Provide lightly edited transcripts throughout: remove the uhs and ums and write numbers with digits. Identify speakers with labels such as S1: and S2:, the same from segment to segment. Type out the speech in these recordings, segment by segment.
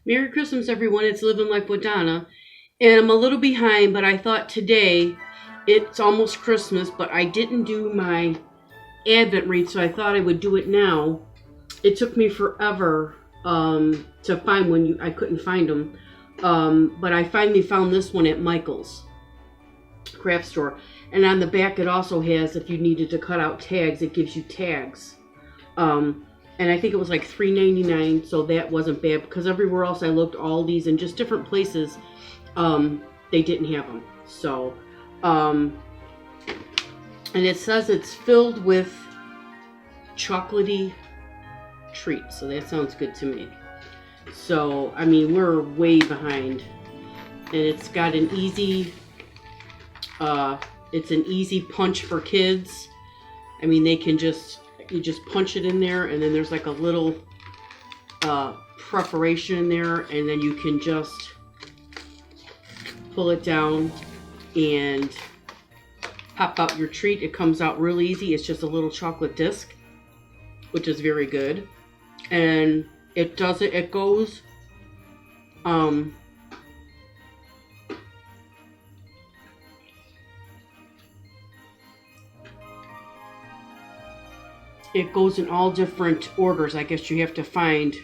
S1: Merry Christmas, everyone. It's Living Life with Donna. And I'm a little behind, but I thought today it's almost Christmas, but I didn't do my Advent wreath, so I thought I would do it now. It took me forever to find one. I couldn't find them. But I finally found this one at Michael's craft store. And on the back, it also has, if you needed to cut out tags, it gives you tags. And I think it was like $3.99, so that wasn't bad because everywhere else I looked, Aldi's and just different places, they didn't have them. So, and it says it's filled with chocolatey treats, so that sounds good to me. So, I mean, we're way behind, and it's got an easy, it's an easy punch for kids. I mean, they can you just punch it in there, and then there's like a little preparation in there, and then you can just pull it down and pop out your treat. It comes out real easy. It's just a little chocolate disc, which is very good. And it goes, it goes in all different orders. I guess you have to find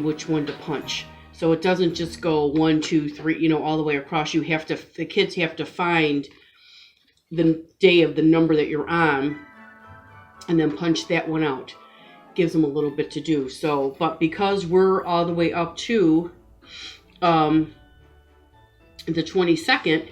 S1: which one to punch. So it doesn't just go 1, 2, 3, all the way across. The kids have to find the day of the number that you're on and then punch that one out. Gives them a little bit to do. So, but because we're all the way up to the 22nd,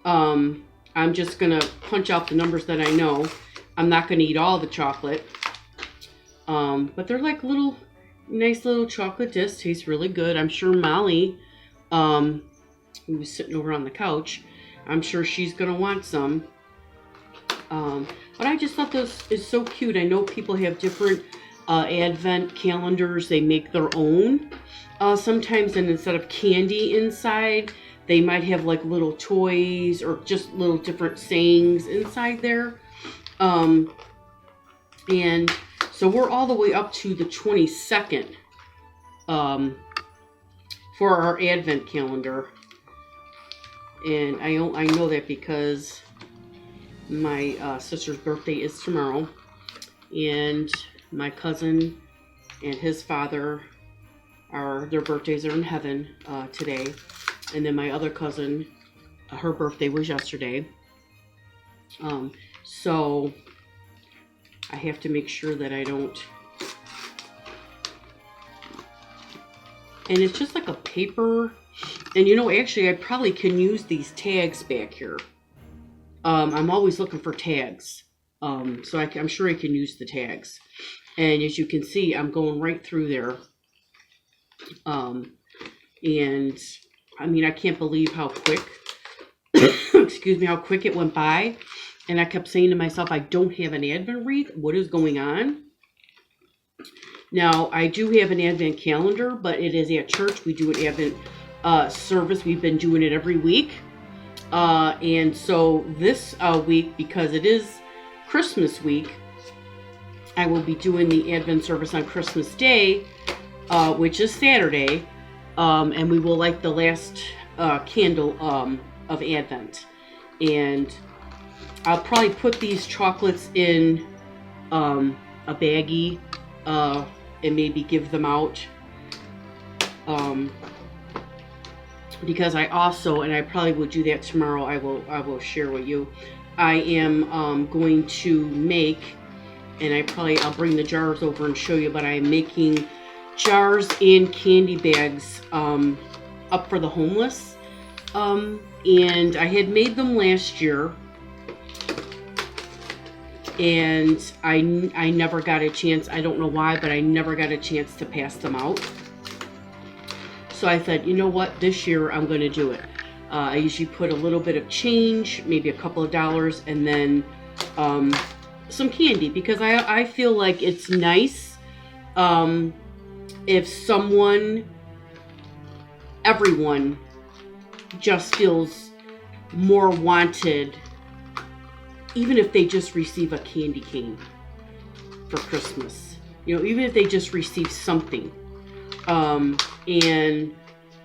S1: I'm just going to punch out the numbers that I know. I'm not going to eat all the chocolate. But they're like nice little chocolate discs. Tastes really good. I'm sure Molly, who was sitting over on the couch, I'm sure she's going to want some. But I just thought this is so cute. I know people have different Advent calendars. They make their own. Sometimes, and instead of candy inside, they might have like little toys or just little different sayings inside there. And so we're all the way up to the 22nd for our Advent calendar. And I know that because my sister's birthday is tomorrow. And my cousin and his father, their birthdays are in heaven today. And then my other cousin, her birthday was yesterday. So I have to make sure that I don't. And it's just like a paper. And actually I probably can use these tags back here. I'm always looking for tags. So I'm sure I can use the tags. And as you can see, I'm going right through there. And I mean, I can't believe how quick, how quick it went by. And I kept saying to myself, I don't have an Advent wreath. What is going on? Now, I do have an Advent calendar, but it is at church. We do an Advent service. We've been doing it every week. And so this week, because it is Christmas week, I will be doing the Advent service on Christmas Day, which is Saturday. And we will light the last candle of Advent. And I'll probably put these chocolates in a baggie and maybe give them out. Because I also, and I probably will do that tomorrow, I will share with you. I am going to make, and I'll bring the jars over and show you, but I am making jars and candy bags up for the homeless. And I had made them last year. And I never got a chance. I don't know why, but I never got a chance to pass them out. So I thought, you know what? This year I'm going to do it. I usually put a little bit of change, maybe a couple of dollars, and then some candy. Because I feel like it's nice if everyone just feels more wanted, even if they just receive a candy cane for Christmas. Even if they just receive something. And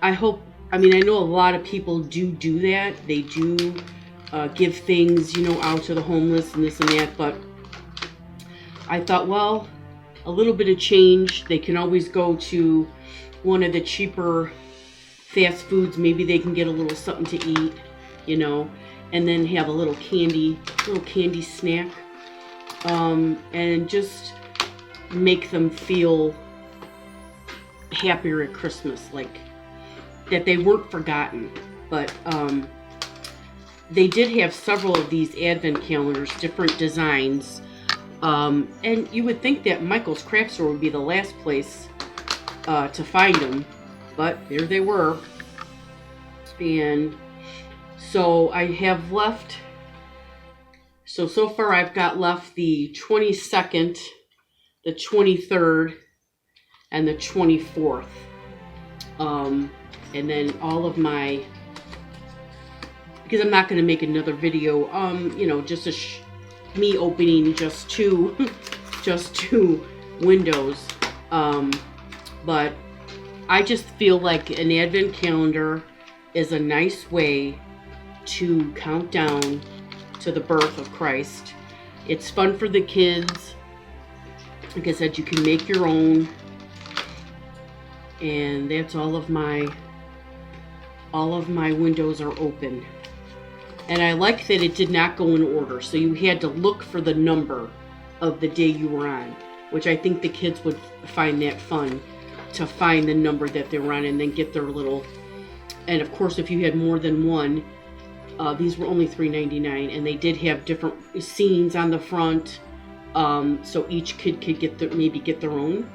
S1: I hope, I mean, I know a lot of people do that. They do give things, you know, out to the homeless and this and that. But I thought, well, a little bit of change. They can always go to one of the cheaper fast foods. Maybe they can get a little something to eat, you know, and then have a little candy snack, and just make them feel happier at Christmas, like that they weren't forgotten. But they did have several of these advent calendars, different designs, and you would think that Michael's Craft Store would be the last place to find them, but there they were. And so I have left, so far I've got left the 22nd, the 23rd, and the 24th. And then all of my, because I'm not going to make another video, you know, just me opening just two windows. But I just feel like an advent calendar is a nice way to count down to the birth of Christ. It's fun for the kids. Like I said, you can make your own. And that's all of my windows are open. And I like that it did not go in order, so you had to look for the number of the day you were on, which I think the kids would find that fun, to find the number that they were on and then get their little. And of course, if you had more than one, these were only $3.99, and they did have different scenes on the front, so each kid could get their own.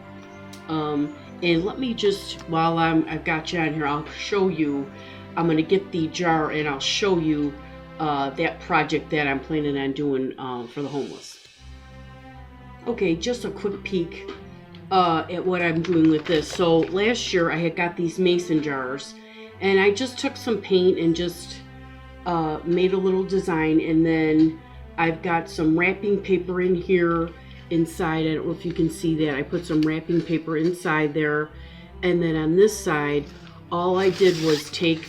S1: And let me just, while I've got you on here, I'll show you. I'm going to get the jar and I'll show you that project that I'm planning on doing for the homeless. Okay, just a quick peek at what I'm doing with this. So last year I had got these mason jars, and I just took some paint and just made a little design, and then I've got some wrapping paper in here inside. I don't know if you can see that. I put some wrapping paper inside there, and then on this side all I did was take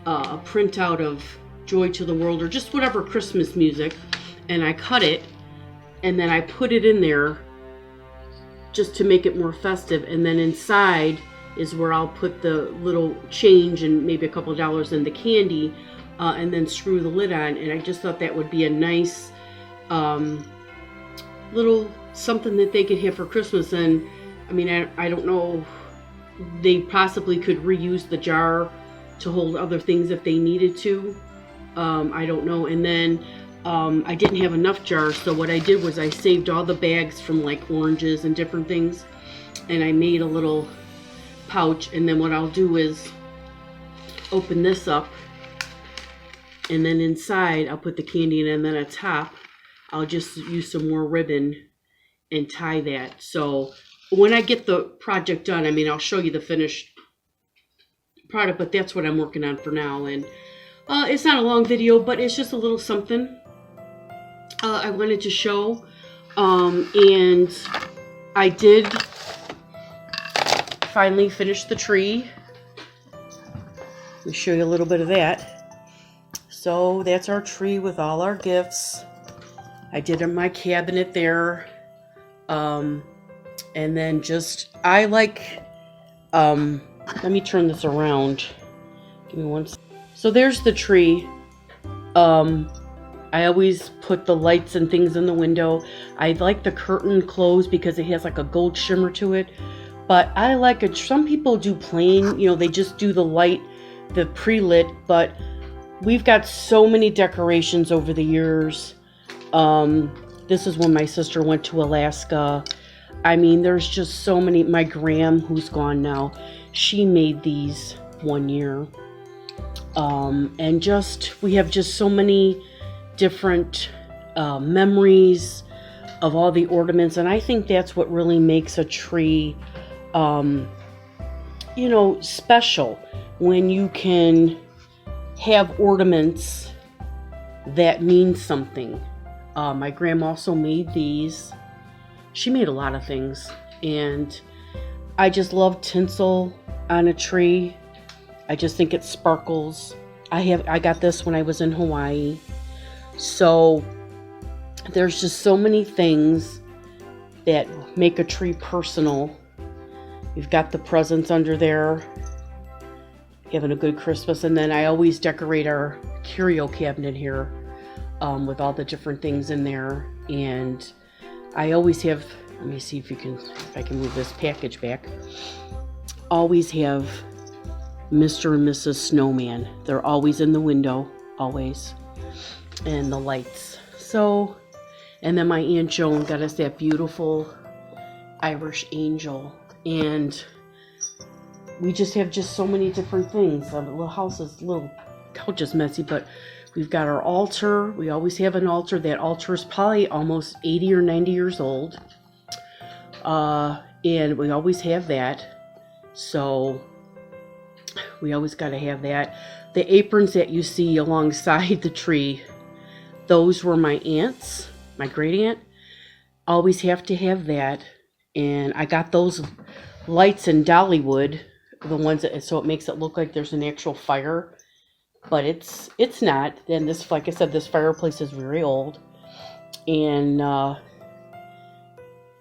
S1: a printout of Joy to the World, or just whatever Christmas music, and I cut it, and then I put it in there just to make it more festive. And then inside is where I'll put the little change and maybe a couple of dollars in the candy, and then screw the lid on. And I just thought that would be a nice little something that they could have for Christmas. And I mean, I don't know, they possibly could reuse the jar to hold other things if they needed to. I don't know. And then I didn't have enough jars, so what I did was I saved all the bags from like oranges and different things, and I made a little pouch. And then what I'll do is open this up, and then inside I'll put the candy in, and then at top I'll just use some more ribbon and tie that. So when I get the project done, I mean, I'll show you the finished product, but that's what I'm working on for now. And it's not a long video, but it's just a little something I wanted to show. And I did finally finish the tree. Let me show you a little bit of that. So that's our tree with all our gifts. I did in my cabinet there. And then just, I like, let me turn this around. Give me one second. So there's the tree. I always put the lights and things in the window. I like the curtain closed because it has like a gold shimmer to it. But I like it. Some people do plain, you know, they just do the light, the pre-lit. But we've got so many decorations over the years. This is when my sister went to Alaska. I mean, there's just so many. My Gram, who's gone now, she made these one year. And just, we have just so many different memories of all the ornaments. And I think that's what really makes a tree, you know, special. When you can have ornaments that mean something. My grandma also made these. She made a lot of things. And I just love tinsel on a tree. I just think it sparkles. I got this when I was in Hawaii. So there's just so many things that make a tree personal. You've got the presents under there, having a good Christmas. And then I always decorate our curio cabinet here with all the different things in there. And I always have, let me see if I can move this package back. Always have Mr. and Mrs. Snowman. They're always in the window, always. And the lights. So, and then my Aunt Joan got us that beautiful Irish angel. And we just have so many different things. The little house is couch is messy, but we've got our altar. We always have an altar. That altar is probably almost 80 or 90 years old. And we always have that. So we always got to have that. The aprons that you see alongside the tree, those were my aunt's, my great aunt. Always have to have that. And I got those lights in Dollywood, the ones that, so it makes it look like there's an actual fire, but it's not. And this, like I said, this fireplace is very old. And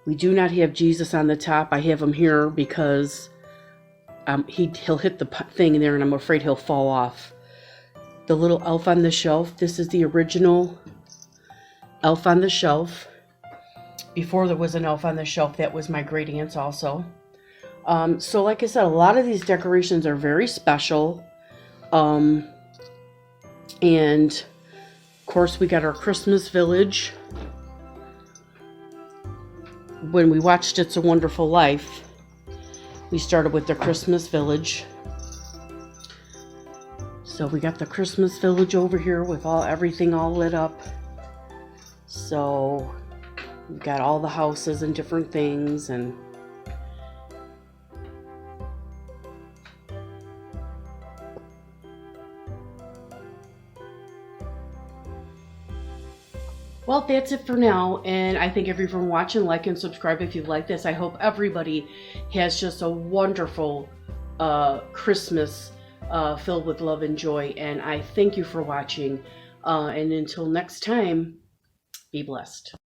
S1: we do not have Jesus on the top. I have him here because he'll hit the thing in there, and I'm afraid he'll fall off. The little elf on the shelf. This is the original elf on the shelf. Before there was an elf on the shelf, that was my great aunt's also. So like I said, a lot of these decorations are very special. And of course we got our Christmas village. When we watched It's a Wonderful Life, we started with the Christmas village. So we got the Christmas village over here with everything all lit up. So we've got all the houses and different things, and well, that's it for now, and I thank everyone for watching. Like and subscribe if you like this. I hope everybody has just a wonderful Christmas filled with love and joy, and I thank you for watching. And until next time, be blessed.